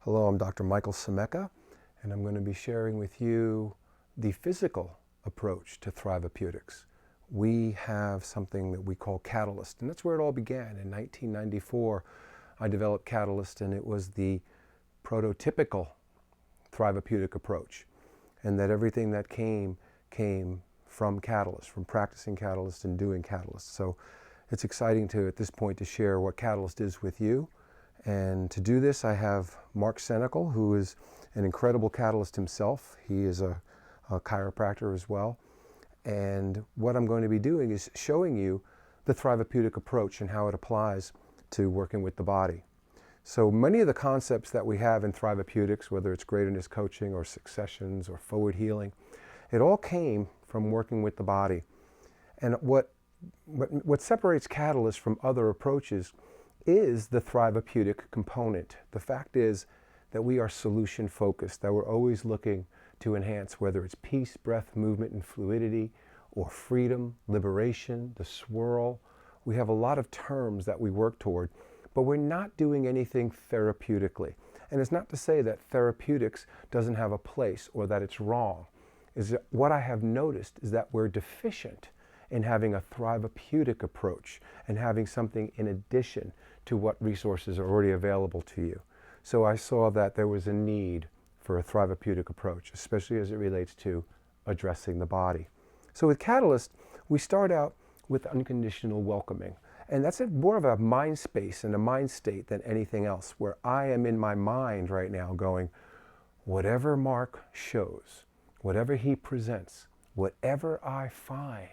Hello, I'm Dr. Michael Senecal, and I'm going to be sharing with you the physical approach to Thriveapeutics. We have something that we call Catalyst, and that's where it all began. In 1994, I developed Catalyst, and it was the prototypical Thriveapeutic approach, and that everything that came from Catalyst, from practicing Catalyst and doing Catalyst. So it's exciting at this point, to share what Catalyst is with you. And to do this, I have Marc Senecal, who is an incredible Catalyst himself. He is a chiropractor as well. And what I'm going to be doing is showing you the Thriveapeutic approach and how it applies to working with the body. So many of the concepts that we have in Thriveapeutics, whether it's Greaterness Coaching or successions or forward healing, it all came from working with the body. And what separates Catalyst from other approaches is the Thriveapeutic component. The fact is that we are solution focused, that we're always looking to enhance, whether it's peace, breath, movement, and fluidity, or freedom, liberation, the swirl. We have a lot of terms that we work toward, but we're not doing anything therapeutically. And it's not to say that therapeutics doesn't have a place or that it's wrong. What I have noticed is that we're deficient in having a Thriveapeutic approach and having something in addition to what resources are already available to you. So I saw that there was a need for a Thriveapeutic approach, especially as it relates to addressing the body. So with Catalyst, we start out with unconditional welcoming. And that's more of a mind space and a mind state than anything else, where I am in my mind right now going, whatever Marc shows, whatever he presents, whatever I find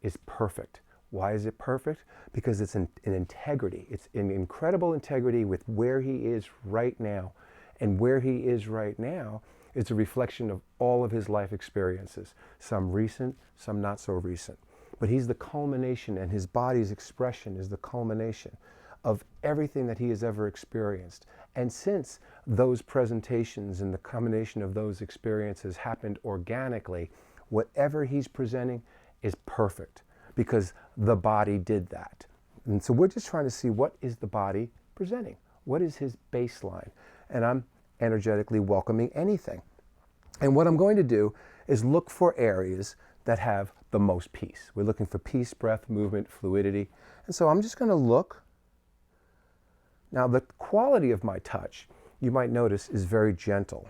is perfect. Why is it perfect? Because it's in integrity. It's in incredible integrity with where he is right now. And where he is right now is a reflection of all of his life experiences. Some recent, some not so recent. But he's the culmination, and his body's expression is the culmination of everything that he has ever experienced. And since those presentations and the combination of those experiences happened organically, whatever he's presenting is perfect, because the body did that. And so we're just trying to see, what is the body presenting? What is his baseline? And I'm energetically welcoming anything. And what I'm going to do is look for areas that have the most peace. We're looking for peace, breath, movement, fluidity. And so I'm just going to look. Now, the quality of my touch, you might notice, is very gentle.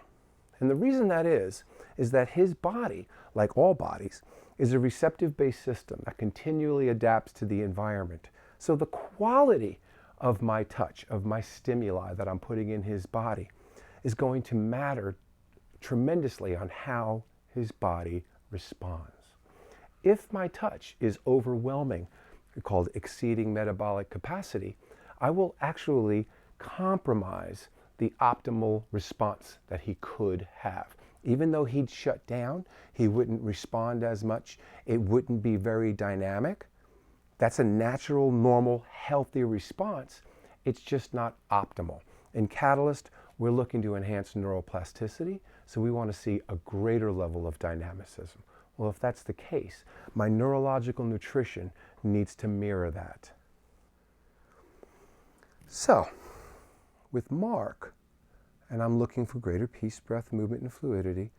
And the reason that is that his body, like all bodies, is a receptive-based system that continually adapts to the environment. So the quality of my touch, of my stimuli that I'm putting in his body, is going to matter tremendously on how his body responds. If my touch is overwhelming, called exceeding metabolic capacity, I will actually compromise the optimal response that he could have. Even though he'd shut down, he wouldn't respond as much, it wouldn't be very dynamic. That's a natural, normal, healthy response. It's just not optimal. In Catalyst, we're looking to enhance neuroplasticity, so we want to see a greater level of dynamicism. Well, if that's the case, my neurological nutrition needs to mirror that. So, with Marc, and I'm looking for greater peace, breath, movement, and fluidity.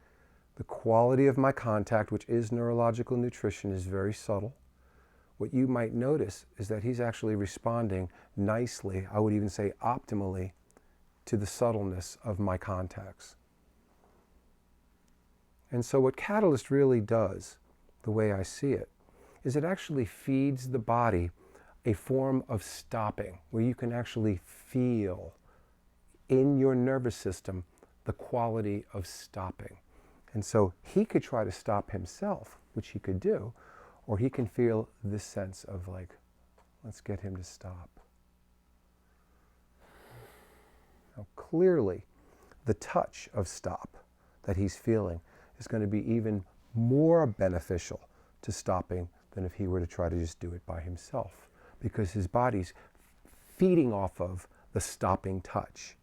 The quality of my contact, which is neurological nutrition, is very subtle. What you might notice is that he's actually responding nicely, I would even say optimally, to the subtleness of my contacts. And so what Catalyst really does, the way I see it, is it actually feeds the body a form of stopping, where you can actually feel in your nervous system the quality of stopping. And so he could try to stop himself, which he could do, or he can feel this sense of like, let's get him to stop. Now clearly, the touch of stop that he's feeling is going to be even more beneficial to stopping than if he were to try to just do it by himself, because his body's feeding off of the stopping touch.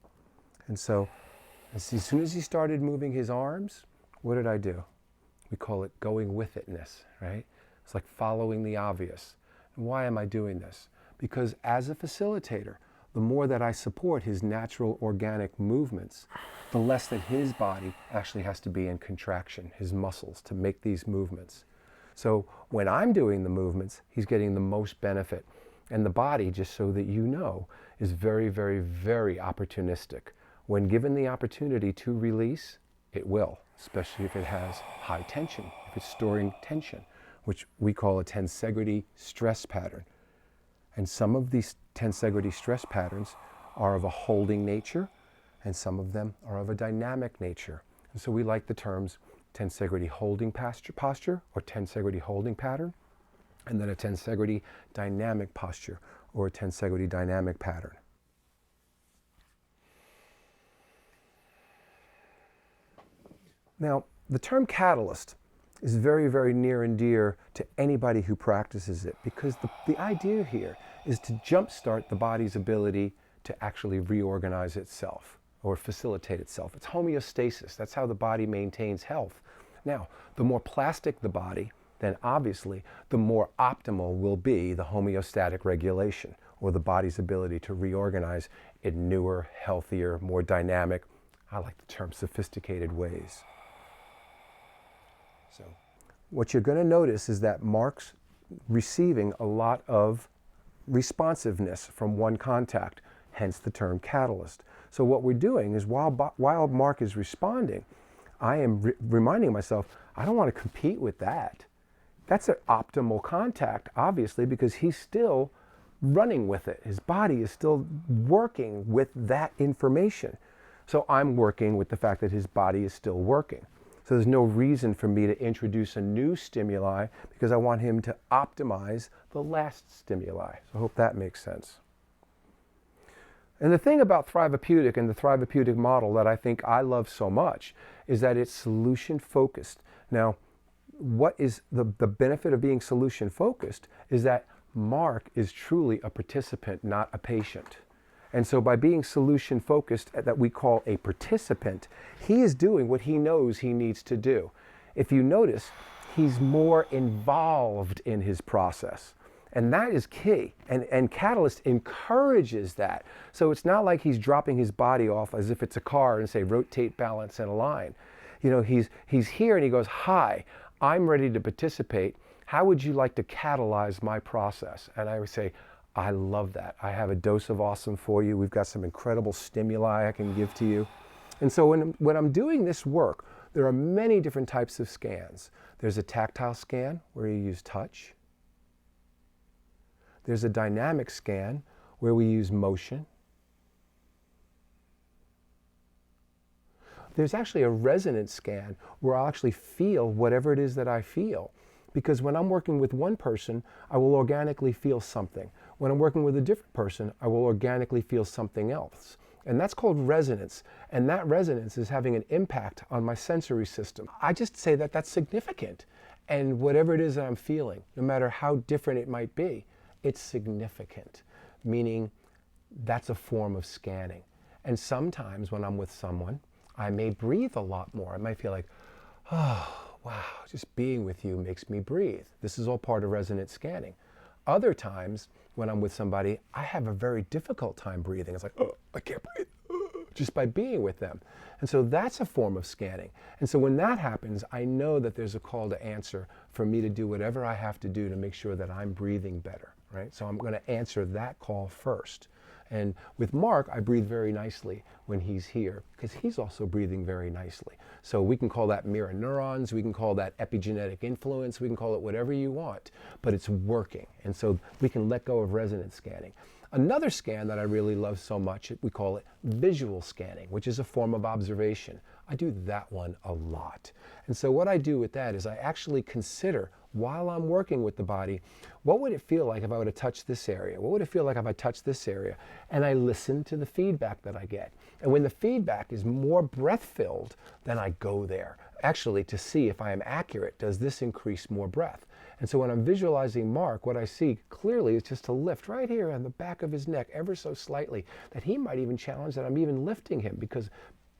And so as soon as he started moving his arms, what did I do? We call it going with itness, right? It's like following the obvious. And why am I doing this? Because as a facilitator, the more that I support his natural organic movements, the less that his body actually has to be in contraction, his muscles, to make these movements. So when I'm doing the movements, he's getting the most benefit. And the body, just so that you know, is very, very, very opportunistic. When given the opportunity to release, it will, especially if it has high tension, if it's storing tension, which we call a tensegrity stress pattern. And some of these tensegrity stress patterns are of a holding nature, and some of them are of a dynamic nature. And so we like the terms tensegrity holding posture or tensegrity holding pattern, and then a tensegrity dynamic posture or a tensegrity dynamic pattern. Now, the term catalyst is very, very near and dear to anybody who practices it, because the idea here is to jumpstart the body's ability to actually reorganize itself or facilitate itself. It's homeostasis. That's how the body maintains health. Now, the more plastic the body, then obviously the more optimal will be the homeostatic regulation, or the body's ability to reorganize in newer, healthier, more dynamic, I like the term sophisticated ways. So what you're going to notice is that Marc's receiving a lot of responsiveness from one contact, hence the term catalyst. So what we're doing is while Marc is responding, I am reminding myself, I don't want to compete with that. That's an optimal contact, obviously, because he's still running with it. His body is still working with that information. So I'm working with the fact that his body is still working. So there's no reason for me to introduce a new stimuli, because I want him to optimize the last stimuli. So I hope that makes sense. And the thing about Thriveapeutic and the Thriveapeutic model that I think I love so much is that it's solution focused. Now, what is the benefit of being solution focused is that Marc is truly a participant, not a patient. And so by being solution focused, that we call a participant, he is doing what he knows he needs to do. If you notice, he's more involved in his process. And that is key. And Catalyst encourages that. So it's not like he's dropping his body off as if it's a car and say, rotate, balance, and align. You know, he's here and he goes, hi, I'm ready to participate. How would you like to catalyze my process? And I would say, I love that. I have a dose of awesome for you. We've got some incredible stimuli I can give to you. And so when I'm doing this work, there are many different types of scans. There's a tactile scan where you use touch. There's a dynamic scan where we use motion. There's actually a resonance scan where I'll actually feel whatever it is that I feel. Because when I'm working with one person, I will organically feel something. When I'm working with a different person, I will organically feel something else. And that's called resonance. And that resonance is having an impact on my sensory system. I just say that that's significant. And whatever it is that I'm feeling, no matter how different it might be, it's significant. Meaning that's a form of scanning. And sometimes when I'm with someone, I may breathe a lot more. I might feel like, oh, wow, just being with you makes me breathe. This is all part of resonance scanning. Other times, when I'm with somebody, I have a very difficult time breathing. It's like, oh, I can't breathe, just by being with them. And so that's a form of scanning. And so when that happens, I know that there's a call to answer for me to do whatever I have to do to make sure that I'm breathing better, right? So I'm going to answer that call first. And with Marc, I breathe very nicely when he's here, because he's also breathing very nicely. So we can call that mirror neurons, we can call that epigenetic influence, we can call it whatever you want, but it's working. And so we can let go of resonance scanning. Another scan that I really love so much, we call it visual scanning, which is a form of observation. I do that one a lot. And so what I do with that is I actually consider, while I'm working with the body, what would it feel like if I were to touch this area? What would it feel like if I touched this area? And I listen to the feedback that I get. And when the feedback is more breath-filled, then I go there, actually to see if I am accurate. Does this increase more breath? And so when I'm visualizing Marc, what I see clearly is just a lift right here on the back of his neck, ever so slightly, that he might even challenge that I'm even lifting him, because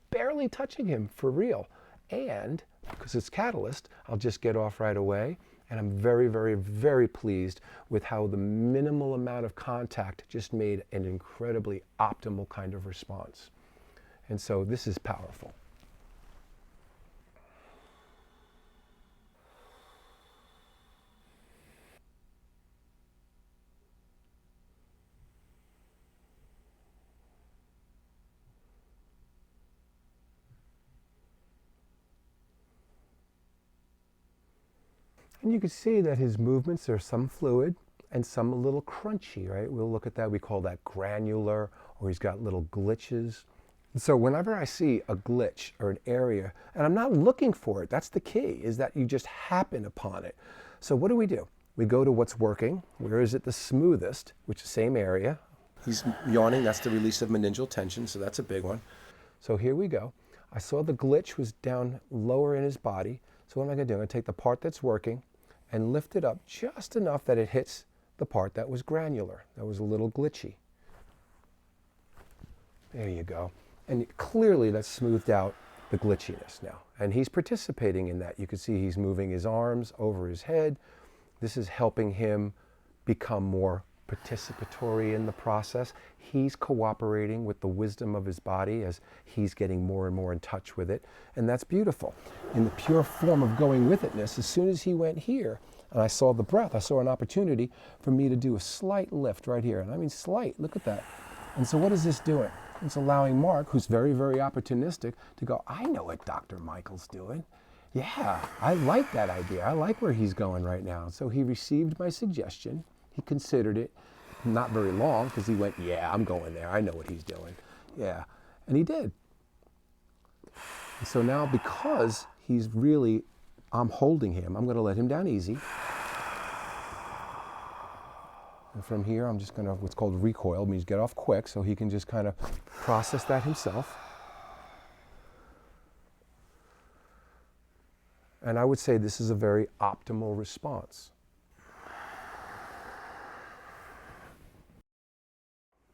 barely touching him for real. And because it's Catalyst, I'll just get off right away And I'm very, very, very pleased with how the minimal amount of contact just made an incredibly optimal kind of response. And so this is powerful. And you can see that his movements are some fluid and some a little crunchy, right? We'll look at that. We call that granular, or he's got little glitches. So whenever I see a glitch or an area, and I'm not looking for it, that's the key, is that you just happen upon it. So what do? We go to what's working. Where is it the smoothest, which is the same area. He's yawning, that's the release of meningeal tension, so that's a big one. So here we go. I saw the glitch was down lower in his body. So what am I going to do? I'm going to take the part that's working and lift it up just enough that it hits the part that was granular, that was a little glitchy. There you go. And clearly that's smoothed out the glitchiness now. And he's participating in that. You can see he's moving his arms over his head. This is helping him become more participatory in the process. He's cooperating with the wisdom of his body as he's getting more and more in touch with it. And that's beautiful. In the pure form of going with itness, as soon as he went here, and I saw the breath, I saw an opportunity for me to do a slight lift right here. And I mean slight, look at that. And so what is this doing? It's allowing Mark, who's very, very opportunistic, to go, I know what Dr. Michael's doing. Yeah, I like that idea. I like where he's going right now. So he received my suggestion. He considered it, not very long, because he went, yeah, I'm going there. I know what he's doing. Yeah, and he did. And so now, because he's really, I'm holding him, I'm going to let him down easy. And from here, I'm just going to, what's called recoil, means get off quick, so he can just kind of process that himself. And I would say this is a very optimal response.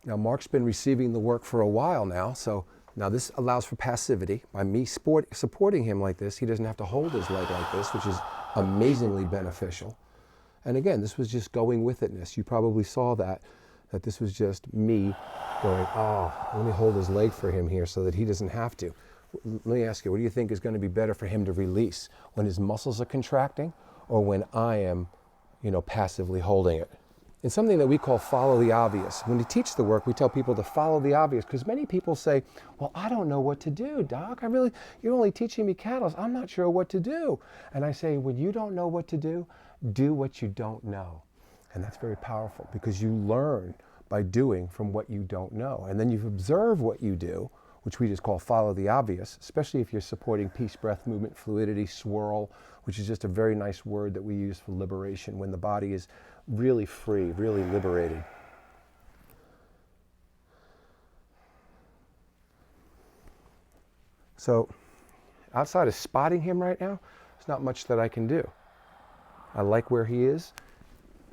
Now, Mark's been receiving the work for a while now, so now this allows for passivity. By me supporting him like this, he doesn't have to hold his leg like this, which is amazingly beneficial. And again, this was just going with itness. You probably saw that this was just me going, oh, let me hold his leg for him here so that he doesn't have to. Let me ask you, what do you think is going to be better for him to release? When his muscles are contracting, or when I am, passively holding it? It's something that we call follow the obvious. When we teach the work, we tell people to follow the obvious, because many people say, well, I don't know what to do, Doc. You're only teaching me catalyst. I'm not sure what to do. And I say, when you don't know what to do what you don't know. And that's very powerful, because you learn by doing from what you don't know. And then you observe what you do, which we just call follow the obvious, especially if you're supporting peace, breath, movement, fluidity, swirl, which is just a very nice word that we use for liberation, when the body is really free, really liberated. So outside of spotting him right now, there's not much that I can do. I like where he is.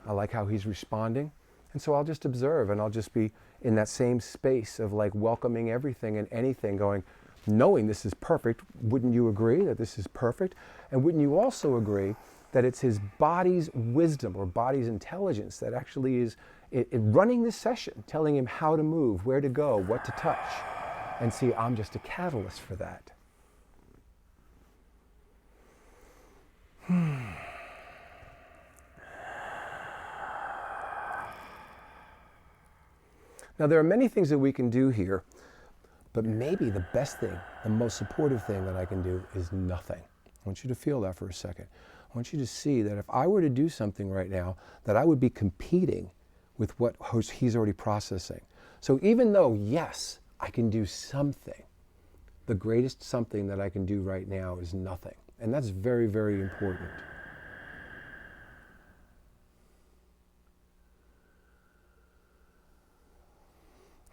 I like how he's responding. And so I'll just observe, and I'll just be in that same space of like welcoming everything and anything, going, knowing this is perfect. Wouldn't you agree that this is perfect? And wouldn't you also agree that it's his body's wisdom or body's intelligence that actually is running this session, telling him how to move, where to go, what to touch? And see, I'm just a catalyst for that. Now, there are many things that we can do here, but maybe the best thing, the most supportive thing that I can do is nothing. I want you to feel that for a second. I want you to see that if I were to do something right now, that I would be competing with what he's already processing. So even though, yes, I can do something, the greatest something that I can do right now is nothing. And that's very, very important.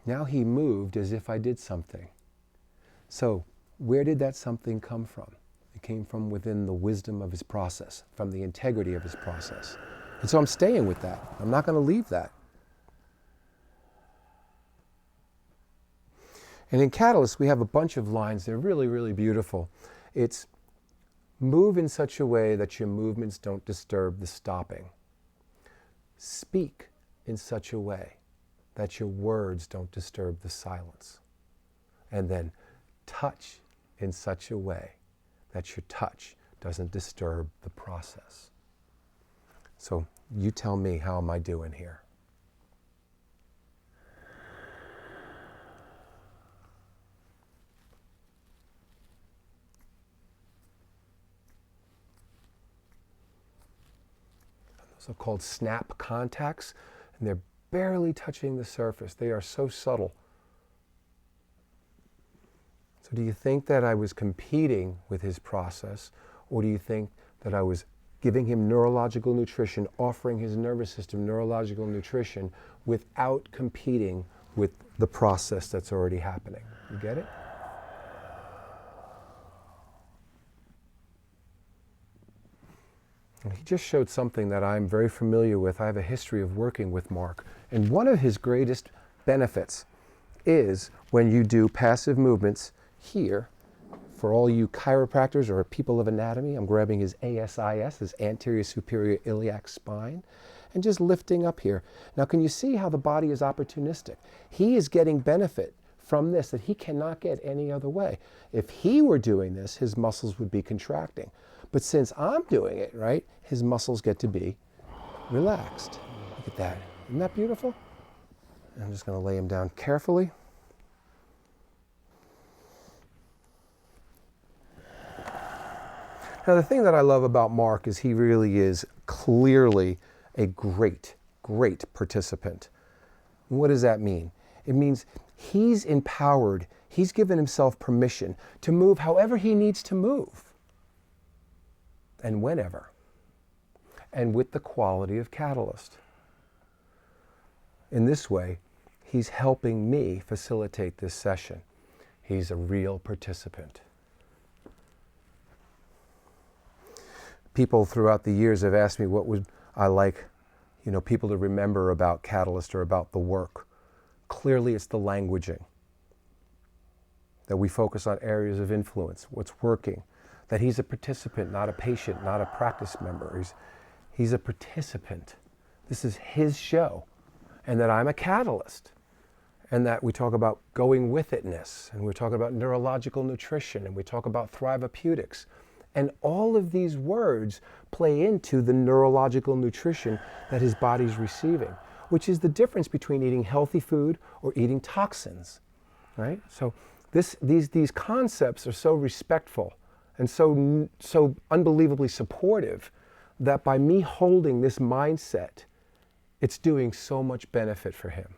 Now he moved as if I did something. So where did that something come from? It came from within the wisdom of his process, from the integrity of his process. And so I'm staying with that. I'm not going to leave that. And in Catalyst, we have a bunch of lines. They're really, really beautiful. It's Move in such a way that your movements don't disturb the stopping. Speak in such a way that your words don't disturb the silence. And then touch in such a way that your touch doesn't disturb the process. So you tell me, how am I doing here? Those are called snap contacts, and they're barely touching the surface. They are so subtle. So do you think that I was competing with his process, or do you think that I was giving him neurological nutrition, offering his nervous system neurological nutrition without competing with the process that's already happening? You get it? And he just showed something that I'm very familiar with. I have a history of working with Marc. And one of his greatest benefits is when you do passive movements here. For all you chiropractors or people of anatomy, I'm grabbing his ASIS, his anterior superior iliac spine, and just lifting up here. Now, can you see how the body is opportunistic? He is getting benefit from this that he cannot get any other way. If he were doing this, his muscles would be contracting. But since I'm doing it, right, his muscles get to be relaxed. Look at that. Isn't that beautiful? I'm just going to lay him down carefully. Now, the thing that I love about Marc is he really is clearly a great, great participant. What does that mean? It means he's empowered. He's given himself permission to move however he needs to move. And whenever. And with the quality of catalyst. In this way, he's helping me facilitate this session. He's a real participant. People throughout the years have asked me what would I like, people to remember about Catalyst or about the work. Clearly it's the languaging. That we focus on areas of influence, what's working. That he's a participant, not a patient, not a practice member. He's a participant. This is his show. And that I'm a catalyst. And that we talk about going with itness. And we talk about neurological nutrition. And we talk about Thriveapeutics. And all of these words play into the neurological nutrition that his body's receiving, which is the difference between eating healthy food or eating toxins, right? So these concepts are so respectful and so unbelievably supportive that by me holding this mindset, it's doing so much benefit for him.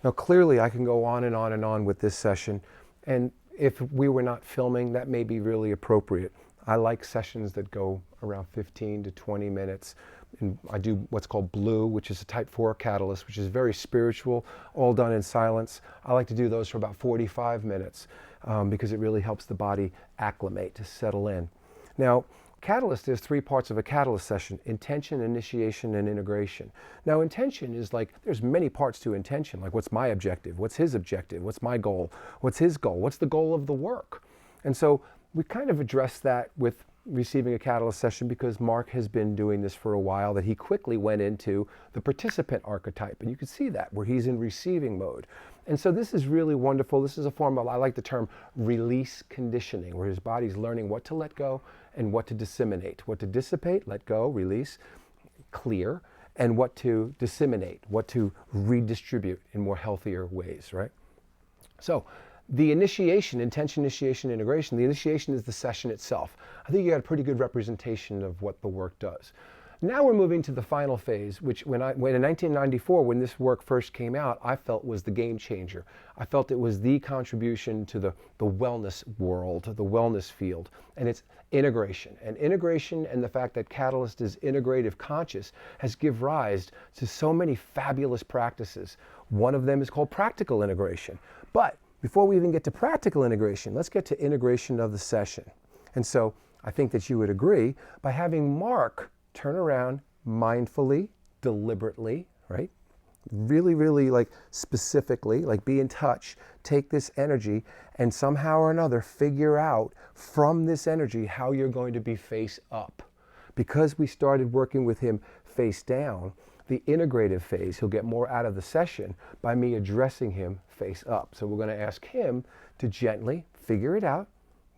Now, clearly, I can go on and on and on with this session, and if we were not filming, that may be really appropriate. I like sessions that go around 15 to 20 minutes, and I do what's called Blue, which is a type 4 catalyst, which is very spiritual, all done in silence. I like to do those for about 45 minutes because it really helps the body acclimate, to settle in. Now, Catalyst, there's 3 parts of a catalyst session: intention, initiation, and integration. Now, intention is like, there's many parts to intention, like what's my objective, what's his objective, what's my goal, what's his goal, what's the goal of the work. And so we kind of address that with receiving a catalyst session because Marc has been doing this for a while, that he quickly went into the participant archetype. And you can see that where he's in receiving mode. And so this is really wonderful. This is a form of, I like the term release conditioning, where his body's learning what to let go and what to disseminate. What to dissipate, let go, release, clear, and what to disseminate, what to redistribute in more healthier ways, right? So the initiation, intention, initiation, integration, the initiation is the session itself. I think you got a pretty good representation of what the work does. Now we're moving to the final phase, which when in 1994, when this work first came out, I felt was the game changer. I felt it was the contribution to the wellness world, to the wellness field, and it's integration. And integration and the fact that Catalyst is integrative conscious has given rise to so many fabulous practices. One of them is called practical integration. But before we even get to practical integration, let's get to integration of the session. And so I think that you would agree by having Marc turn around mindfully, deliberately, right? Really, really like specifically, like be in touch, take this energy and somehow or another figure out from this energy how you're going to be face up. Because we started working with him face down, the integrative phase, he'll get more out of the session by me addressing him face up. So we're going to ask him to gently figure it out,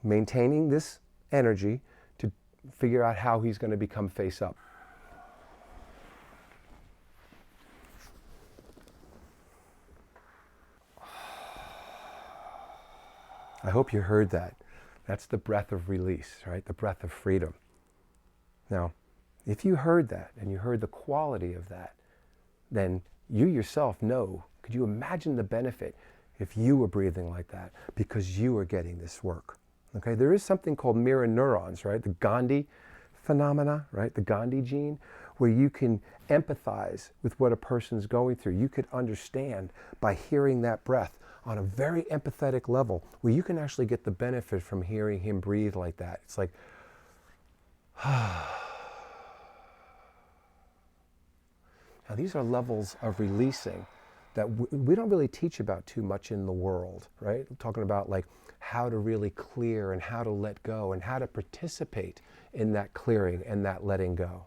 maintaining this energy to figure out how he's going to become face up. I hope you heard that. That's the breath of release, right? The breath of freedom. Now, if you heard that and you heard the quality of that, then you yourself know, could you imagine the benefit if you were breathing like that because you are getting this work? Okay, there is something called mirror neurons, right? The Gandhi phenomena, right? The Gandhi gene, where you can empathize with what a person's going through. You could understand by hearing that breath on a very empathetic level, where you can actually get the benefit from hearing him breathe like that. It's like, now these are levels of releasing that we don't really teach about too much in the world, right? I'm talking about like how to really clear and how to let go and how to participate in that clearing and that letting go.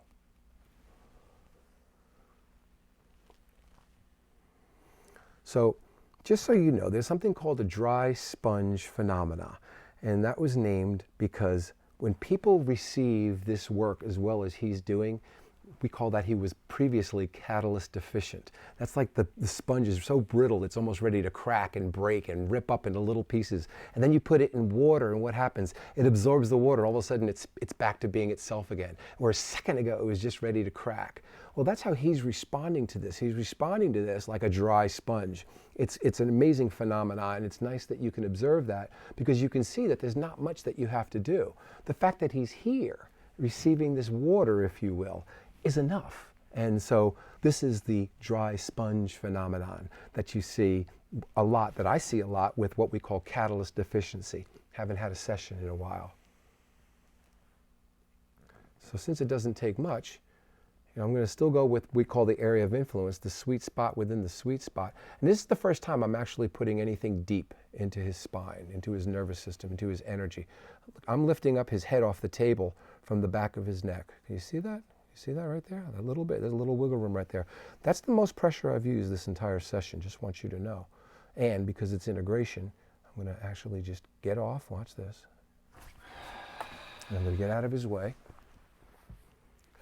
So just so you know, there's something called the dry sponge phenomena, and that was named because when people receive this work as well as he's doing, we call that he was previously catalyst deficient. That's like the sponge is so brittle it's almost ready to crack and break and rip up into little pieces. And then you put it in water and what happens? It absorbs the water. All of a sudden it's back to being itself again. Where a second ago it was just ready to crack. Well, that's how he's responding to this. He's responding to this like a dry sponge. It's an amazing phenomenon, and it's nice that you can observe that because you can see that there's not much that you have to do. The fact that he's here, receiving this water, if you will, is enough. And so this is the dry sponge phenomenon that you see a lot, that I see a lot with what we call catalyst deficiency. Haven't had a session in a while. So since it doesn't take much, I'm going to still go with what we call the area of influence, the sweet spot within the sweet spot. And this is the first time I'm actually putting anything deep into his spine, into his nervous system, into his energy. I'm lifting up his head off the table from the back of his neck. Can you see that? You see that right there? A little bit. There's a little wiggle room right there. That's the most pressure I've used this entire session. Just want you to know. And because it's integration, I'm going to actually just get off. Watch this. And I'm going to get out of his way.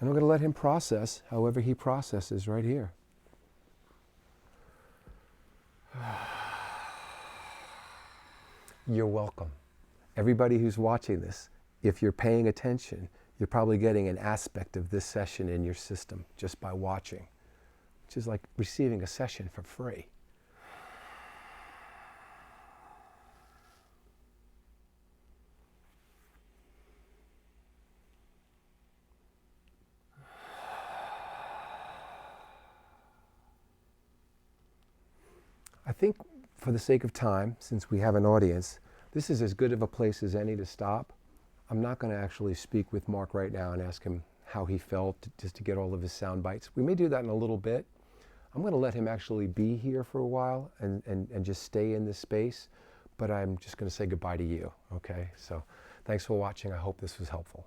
And I'm going to let him process however he processes right here. You're welcome. Everybody who's watching this, if you're paying attention, you're probably getting an aspect of this session in your system just by watching, which is like receiving a session for free. I think for the sake of time, since we have an audience, this is as good of a place as any to stop. I'm not going to actually speak with Marc right now and ask him how he felt just to get all of his sound bites. We may do that in a little bit. I'm going to let him actually be here for a while and just stay in this space, but I'm just going to say goodbye to you, okay? So thanks for watching. I hope this was helpful.